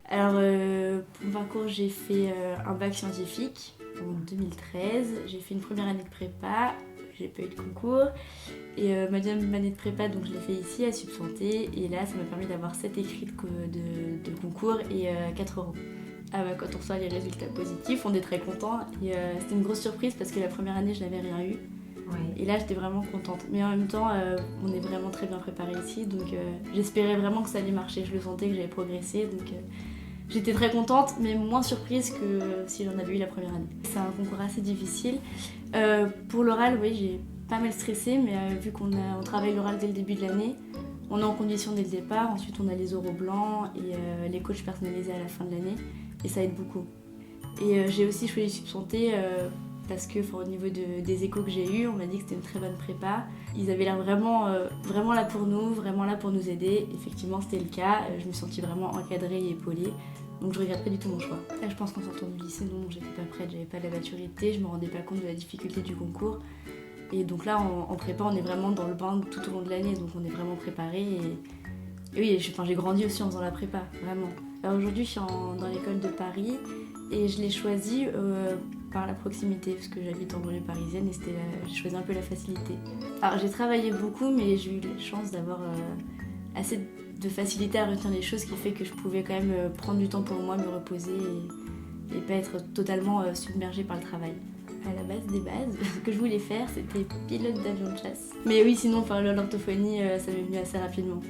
Alors, pour mon parcours, j'ai fait un bac scientifique en 2013. J'ai fait une première année de prépa, j'ai pas eu de concours. Et ma deuxième année de prépa, donc je l'ai fait ici à Subsanté. Et là, ça m'a permis d'avoir 7 écrits de concours et 4 euros. Ah bah, quand on reçoit les résultats positifs, on est très content. Et c'était une grosse surprise parce que la première année, je n'avais rien eu. Oui. Et là, j'étais vraiment contente. Mais en même temps, on est vraiment très bien préparé ici. Donc j'espérais vraiment que ça allait marcher. Je le sentais que j'avais progressé. Donc j'étais très contente, mais moins surprise que si j'en avais eu la première année. C'est un concours assez difficile. Pour l'oral, oui, j'ai pas mal stressé, mais vu on travaille l'oral dès le début de l'année, on est en condition dès le départ. Ensuite, on a les oraux blancs et les coachs personnalisés à la fin de l'année. Et ça aide beaucoup. Et j'ai aussi choisi Subsanté parce que au niveau des échos que j'ai eus, on m'a dit que c'était une très bonne prépa. Ils avaient l'air vraiment là pour nous, vraiment là pour nous aider. Effectivement, c'était le cas. Je me suis sentie vraiment encadrée et épaulée. Donc je regrette pas du tout mon choix. Là, je pense qu'en sortant du lycée, non, j'étais pas prête, j'avais pas la maturité, je me rendais pas compte de la difficulté du concours. Et donc là, en prépa, on est vraiment dans le bain tout au long de l'année, donc on est vraiment préparé. Et oui, j'ai grandi aussi en faisant la prépa, vraiment. Alors aujourd'hui, je suis dans l'école de Paris et je l'ai choisie par la proximité, parce que j'habite en banlieue parisienne et j'ai choisi un peu la facilité. Alors j'ai travaillé beaucoup, mais j'ai eu la chance d'avoir assez de facilité à retenir les choses, ce qui fait que je pouvais quand même prendre du temps pour moi, me reposer et pas être totalement submergée par le travail. À la base des bases, ce que je voulais faire, c'était pilote d'avion de chasse. Mais oui, sinon, l'orthophonie, ça m'est venu assez rapidement.